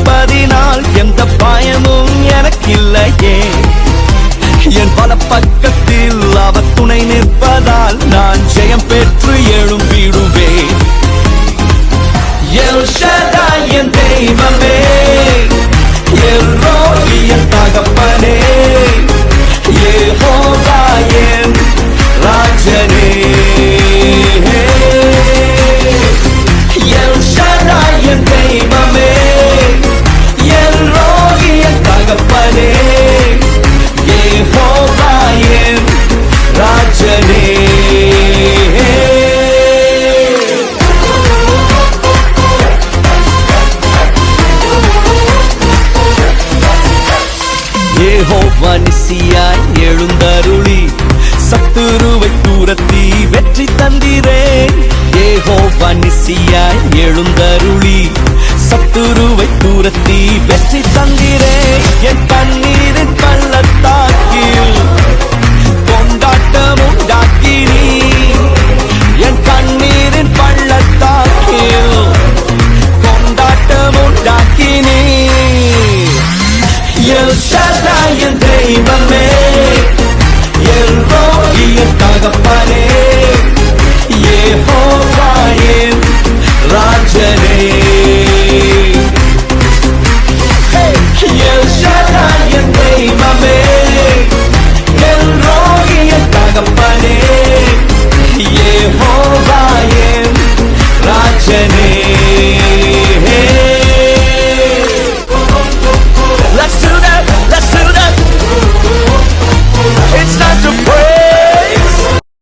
இருப்பதினால் எந்த பயமும் எனக்கில்லையே. என் பல பக்கத்தில் அவர் துணை நிற்பதால் நான் ஜெயம் பெற்று எழும்பிடுவேன். எல் ஷடாய் என் தெய்வமே, எல்லோரி என் தகப்பனே, யெகோவா என் ராஜனே. எல் ஷடாய் என் தெய்வமே, எல்லோரி என் தகப்பனே, யெகோவா என் ராஜனே. யெகோவா நிசியாய் எழுந்தருளி சத்துருவை தூரத்தி வெற்றி தந்திரே. யெகோவா நிசியாய் எழுந்தருளி சத்துருவை